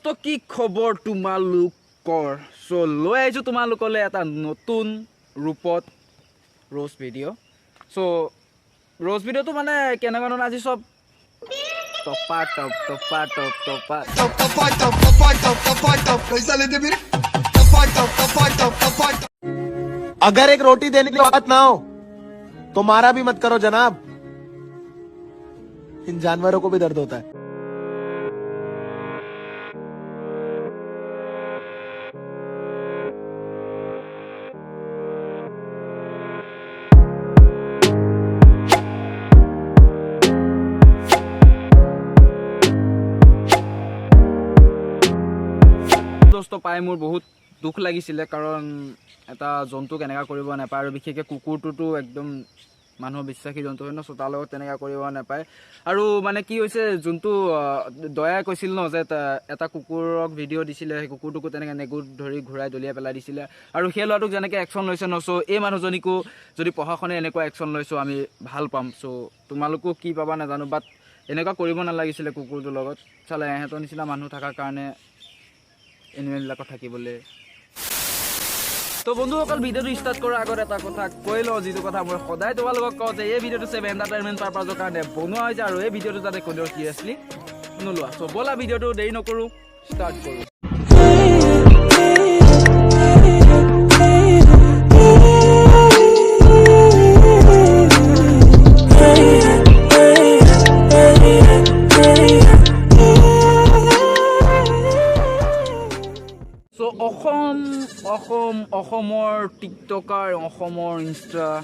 দোস্ত কি খবৰ তোমালোকৰ সো লৈ আহিছো তোমালোকলৈ এটা নতুন ৰূপত रोज वीडियो सो रोज वीडियो तो माने केनेका धৰণৰ আজি সব टपा टप टपा टप टपा टपा टप टपा टप टपा टप कैसा लेते फिर टपा टप टपा टप टपा अगर एक रोटी देने की बात ना हो तो मारा भी मत करो जनाब इन जानवरों को भी दर्द होता है दोस्तों पाई मोर बहुत दुख लगिছিলে कारण এটা জন্তু কেনেকা কৰিব নাপায় আৰু বিশেষকৈ কুকুৰটো একদম মানুহ বিশ্বাসী জন্তু হয় ন সো তাৰ লগত তেনেকা কৰিব নাপায় আৰু মানে কি হৈছে জন্তু দয়া কৈছিল ন যে এটা কুকুৰক ভিডিঅ' দিছিলে সেই কুকুৰটোক তেনেকা নেগুৰ ধৰি ঘূৰাই দলিয়াই পেলাই দিছিলে আৰু সেই ল'ৰাটোক যেনেকৈ একশ্যন লৈছে ন সো এই মানুহজনীকো যদি প্ৰশাসনে এনেকুৱা একশ্যন লৈছো আমি ভাল পাম সো তোমালোকো কি পাবা নাজানো বাট এনেকুৱা কৰিব নালাগিছিলে কুকুৰটোৰ লগত চালে এহেঁতৰ নিচিনা মানুহ থকাৰ কাৰণে এনিমেলবিলাকত থাকিবলৈ তো বন্ধুসকল ভিডিঅ'টো ষ্টাৰ্ট কৰাৰ আগত এটা কথা কৈ লওঁ যিটো কথা মই সদায় তোমালোকক কওঁ যে এই ভিডিঅ'টো চেভ এণ্টাৰটেইনমেণ্ট পাৰপাছৰ কাৰণে বনোৱা হৈছে আৰু এই ভিডিঅ'টো যাতে কোনেও চিৰিয়াছলি নোলোৱা চ' ব'লা ভিডিঅ'টো দেৰি নকৰোঁ ষ্টাৰ্ট কৰোঁ অসমৰ টিকটকাৰ অসমৰ ইনষ্টাগ্ৰামাৰ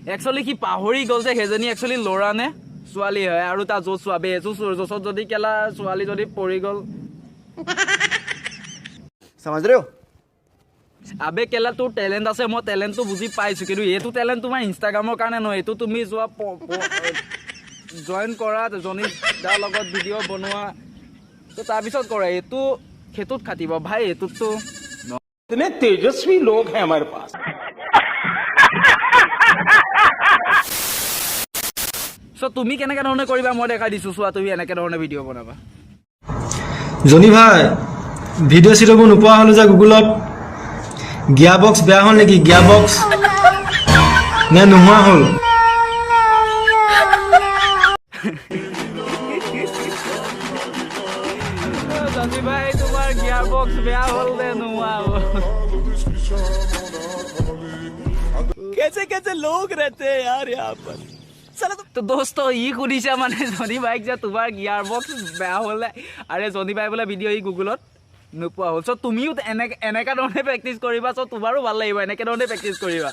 একচুৱেলি সি পাহৰি গ'ল যে সেইজনী একচুৱেলি ল'ৰা নে ছোৱালী হয় আৰু তাৰ য'ত চোৱাবে য'চত যদি কেলা ছোৱালী যদি পৰি গ'ল समझ रहे हो আবে কেলা তোৰ টেলেণ্ট আছে মই টেলেণ্টটো বুজি পাইছোঁ কিন্তু এইটো টেলেণ্ট তোমাৰ ইনষ্টাগ্ৰামৰ কাৰণে নহয় এইটো তুমি যোৱা জইন কৰা জনী যাৰ লগত ভিডিঅ' বনোৱা তো তাৰপিছত কৰা এইটো সেইটোত খাটিব ভাই এইটোততো इतने तेजस्वी लोग हैं हमारे पास সো তুমি কেনেকৈ ধৰণে কৰিবা মই দেখাই দিছোঁ চোৱা তুমি এনেকৈ ধৰণে ভিডিঅ' বনাবা জনি ভাই ভিডিঅ' চিডিঅ'বোৰ নোপোৱা হ'লো যে গুগলত গিয়া বক্স বেয়া হ'ল নেকি গিয়া বক্স নে নোহোৱা হ'ল জনি ভাই তোমাৰ গিয়াৰ বক্স বেয়া হ'ল নে নোহোৱা হ'ল कैसे कैसे लोग रहते हैं यार यहाँ पर तो दोस्तों ই সুধিছে মানে জনি ভাইক যে তোমাৰ গিয়াৰ বক্স বেয়া হ'লে আৰে জনি ভাই বোলে ভিডিঅ' ই গুগলত নোপোৱা হ'ল চ' তুমিও এনেকা ধৰণে প্ৰেক্টিচ কৰিবা চ' তোমাৰো ভাল লাগিব এনেকৈ ধৰণে প্ৰেক্টিচ কৰিবা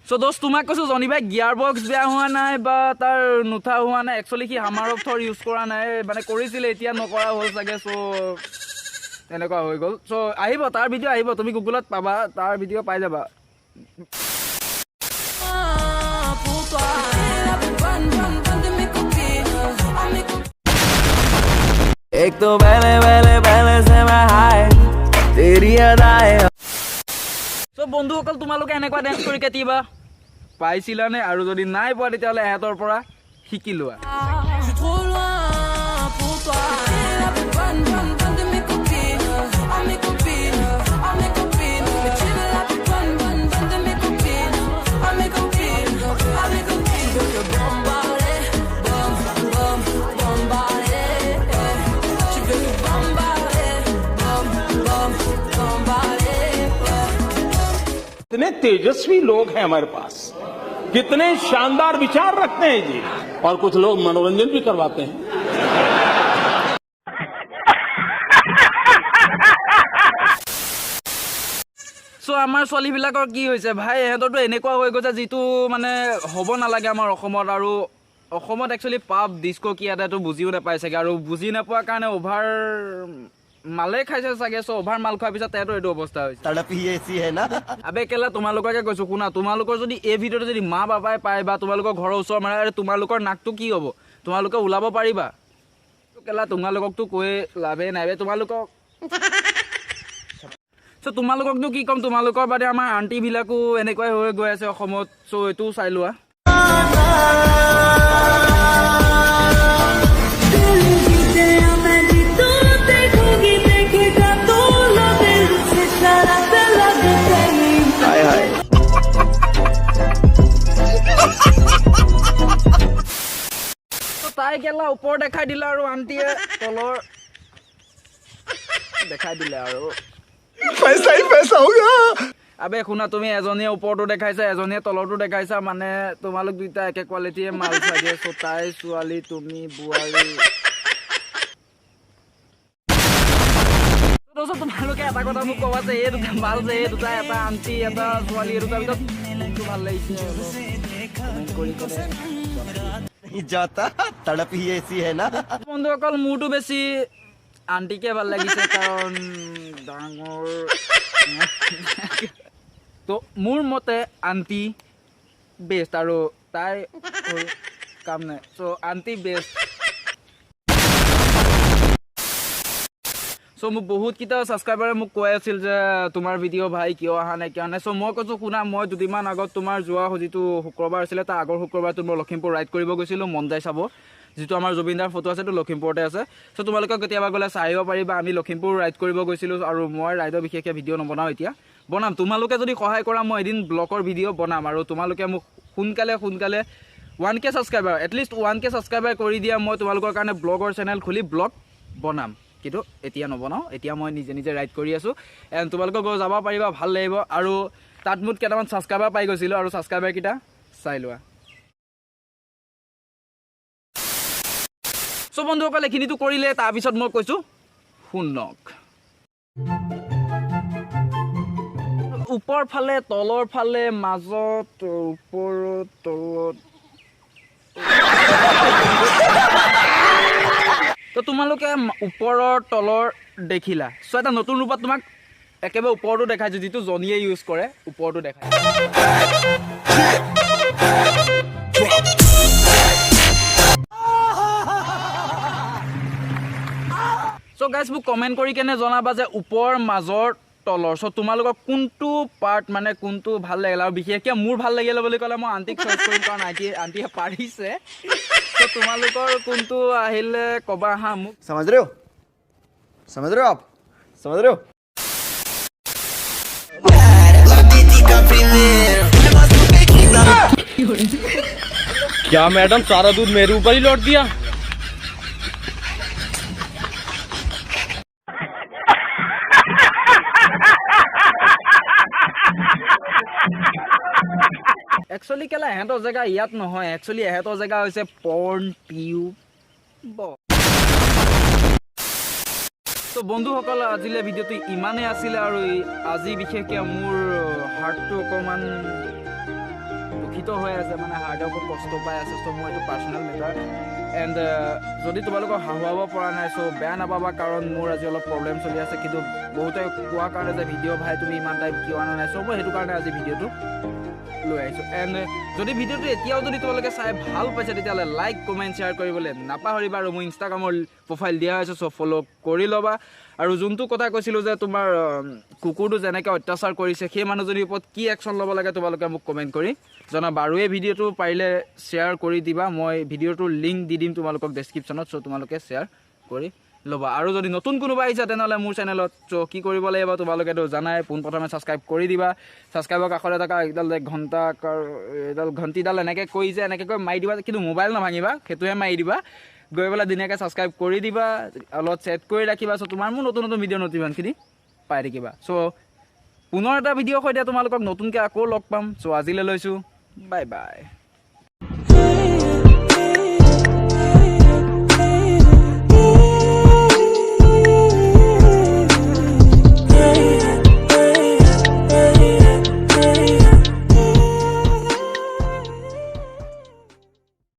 চ' দোস্ত তোমাক কৈছোঁ জনি ভাই গিয়াৰ বক্স বেয়া হোৱা নাই বা তাৰ নুঠা হোৱা নাই একচুৱেলি সি হামাৰ অফৰ ইউজ কৰা নাই মানে কৰিছিলে এতিয়া নকৰা হ'ল চাগে চ' এনেকুৱা হৈ গ'ল চ' আহিব তাৰ ভিডিঅ' আহিব তুমি গুগলত পাবা তাৰ ভিডিঅ' পাই যাবা एक तो पहले से मैं हाय तेरी अदाएं সো বন্ধুসকল তোমালোকে এনেকুৱা ডেন্স কৰি কেতিয়াবা পাইছিলানে আৰু যদি নাই পোৱা তেতিয়াহ'লে এহেঁতৰ পৰা শিকি লোৱা इतने तेजस्वी लोग हैं हमारे पास कितने शानदार विचार रखते हैं जी और कुछ लोग मनोरंजन भी करवाते हैं চ' আমাৰ ছোৱালীবিলাকৰ কি হৈছে ভাই এহেঁতৰতো এনেকুৱা হৈ গৈছে যিটো মানে হ'ব নালাগে আমাৰ অসমত আৰু অসমত একচুৱেলি পাব ডিস্কো কি এটাতো বুজিও নাপায় চাগে আৰু বুজি নাপোৱাৰ কাৰণে অভাৰ মালে খাইছে চাগে চ' অভাৰ মাল খোৱাৰ পিছত তেহেঁতৰ এইটো অৱস্থা হৈছে আবে কেলা তোমালোককে কৈছোঁ শুনা তোমালোকৰ যদি এই ভিডিঅ'টো যদি মা বাবাই পায় বা তোমালোকৰ ঘৰৰ ওচৰ মানে তোমালোকৰ নাকটো কি হ'ব তোমালোকে ওলাব পাৰিবা কেলা তোমালোককতো কৈ লাভেই নাই বে তোমালোকক চ' তোমালোককনো কি ক'ম, তোমালোকৰ বাদে আমাৰ আণ্টিবিলাকো এনেকুৱাই হৈ গৈ আছে অসমত। চ' এইটোও চাই লোৱা। তাই গেলা ওপৰ দেখাই দিলে আৰু আণ্টিয়ে তলৰ দেখাই দিলে আৰু আবে শুনা, তুমি এজনীয়ে ওপৰটো দেখাইছা, এজনীয়ে তলৰটো দেখাইছা, মানে তোমালোক দুইটা একে কোৱালিটিয়ে মাল চাগে। চ' তাই ছোৱালী, তুমি বোৱাৰী। তোমালোকে এটা কথা মোক ক'বা যে এই দুটা মাল যে এই দুটা, এটা আণ্টি এটা ছোৱালী, এই দুটাৰ ভিতৰত কোনটো ভাল লাগিছে কমেণ্ট কৰি ক'লে। जाता तड़प ही ऐसी है ना। বন্ধুসকল, মোৰতো বেছি আণ্টিকে ভাল লাগিছে, কাৰণ ডাঙৰ। তো মোৰ মতে আণ্টি বেষ্ট, আৰু তাই কাম নাই। চ' আণ্টি বেষ্ট। চ' মোক বহুতকেইটা ছাবস্ক্ৰাইবাৰে মোক কৈ আছিল যে তোমাৰ ভিডিঅ' ভাই কিয় অহা নাই, কিয় নাই। চ' মই কৈছোঁ শুনা, মই দুদিনমান আগত তোমাৰ যোৱা যিটো শুক্ৰবাৰ আছিলে, তাৰ আগৰ শুক্ৰবাৰটো মই লখিমপুৰ ৰাইড কৰিব গৈছিলোঁ, মন যায় চাব। যিটো আমাৰ জুবিনদাৰ ফটো আছে, সেইটো লখিমপুৰতে আছে। চ' তোমালোকে কেতিয়াবা গ'লে চাই আহিব পাৰিবা। আমি লখিমপুৰ ৰাইড কৰিব গৈছিলোঁ, আৰু মই ৰাইডৰ বিশেষকৈ ভিডিঅ' নবনাওঁ, এতিয়া বনাম। তোমালোকে যদি সহায় কৰা, মই এদিন ব্লগৰ ভিডিঅ' বনাম, আৰু তোমালোকে মোক সোনকালে 1K subscriber, at least 1K subscriber কৰি দিয়া। মই তোমালোকৰ কাৰণে ব্লগৰ চেনেল খুলি ব্লগ বনাম, কিন্তু এতিয়া নবনাওঁ। এতিয়া মই নিজে নিজে ৰাইড কৰি আছোঁ, এণ্ড তোমালোকে গৈ যাব পাৰিবা, ভাল লাগিব। আৰু তাত মোক কেইটামান ছাবস্ক্ৰাইবাৰ পাই গৈছিলোঁ, আৰু ছাবস্ক্ৰাইবাৰকেইটা চাই লোৱা। চ' বন্ধুসকল, এইখিনিতো কৰিলে, তাৰপিছত মই কৈছোঁ শুনক। ওপৰ ফালে, তলৰ ফালে, মাজত, ওপৰত, তলত। তো তোমালোকে ওপৰৰ তলৰ দেখিলা। চ' এটা নতুন ৰূপত তোমাক একেবাৰে ওপৰটো দেখাইছোঁ, যিটো জনীয়ে ইউজ কৰে, ওপৰটো দেখাই। চ' গাইজ, মোক কমেণ্ট কৰি কেনে জনাবা যে ওপৰ, মাজৰ, তলৰ। চ' তোমালোকৰ কোনটো পাৰ্ট, মানে কোনটো ভাল লাগিল। আৰু বিশেষকৈ মোৰ ভাল লাগিলে বুলি ক'লে মই আণ্টিক চইচ কৰিম, কাৰণ আণ্টিয়ে পাৰিছে। চ' তোমালোকৰ কোনটো আহিলে ক'বা হা মোক। समझ रहे हो आप समझ रहे हो। क्या मैडम, सारा दूध मेरे ऊपर ही लौट दिया। একচুৱেলি কেলা এহেঁতৰ জেগা ইয়াত নহয়, একচুৱেলি এহেঁতৰ জেগা হৈছে পৰ্ণ টিউব। তো বন্ধুসকল, আজিলে ভিডিঅ'টো ইমানেই আছিলে, আৰু আজি বিশেষকৈ মোৰ হাৰ্টটো অকণমান দুখিত হৈ আছে, মানে হাৰ্টে অকণ কষ্ট পাই আছে। চ' মোৰ এইটো পাৰ্চনেল মেটাৰ, এণ্ড যদি তোমালোকক হাহুৱাব পৰা নাই, চ' বেয়া নাপাবা, কাৰণ মোৰ আজি অলপ প্ৰব্লেম চলি আছে। কিন্তু বহুতে কোৱাৰ কাৰণে যে ভিডিঅ' ভাই তুমি ইমান টাইম কিয় অনা নাই, চ' মই সেইটো কাৰণে আজি ভিডিঅ'টো লৈ আহিছোঁ। এণ্ড যদি ভিডিঅ'টো এতিয়াও যদি তোমালোকে চাই ভাল পাইছে, তেতিয়াহ'লে লাইক, কমেণ্ট, শ্বেয়াৰ কৰিবলৈ নাপাহৰিবা। আৰু মোৰ ইনষ্টাগ্ৰামৰ প্ৰফাইল দিয়া হৈছে, চ' ফ'ল' কৰি ল'বা। আৰু যোনটো কথা কৈছিলোঁ যে তোমাৰ কুকুৰটো যেনেকৈ অত্যাচাৰ কৰিছে, সেই মানুহজনীৰ ওপৰত কি একশ্যন ল'ব লাগে, তোমালোকে মোক কমেণ্ট কৰি জনাবা। আৰু এই ভিডিঅ'টো পাৰিলে শ্বেয়াৰ কৰি দিবা। মই ভিডিঅ'টোৰ লিংক দি দিম তোমালোকক ডেছক্ৰিপশ্যনত, চ' তোমালোকে শ্বেয়াৰ কৰি ল'বা। আৰু যদি নতুন কোনোবা আহিছে তেনেহ'লে মোৰ চেনেলত, চ' কি কৰিব লাগিব তোমালোকেতো জানাই, পোনপ্ৰথমে ছাবস্ক্ৰাইব কৰি দিবা। ছাবস্ক্ৰাইবৰ কাষতে থকা এডাল ঘণ্টিডাল এনেকৈ কৰি যে এনেকৈ কৈ মাৰি দিবা, কিন্তু মোবাইল নাভাঙিবা, সেইটোহে মাৰি দিবা। গৈ পেলাই ধুনীয়াকৈ ছাবস্ক্ৰাইব কৰি দিবা, অলপ ছেট কৰি ৰাখিবা। চ' তোমাৰ মোৰ নতুন ভিডিঅ' নটিফিকেশ্যনখিনি পাই থাকিবা। চ' পুনৰ এটা ভিডিঅ'ৰ সৈতে তোমালোকক নতুনকৈ আকৌ লগ পাম। চ' আজিলৈ লৈছোঁ, বাই বাই।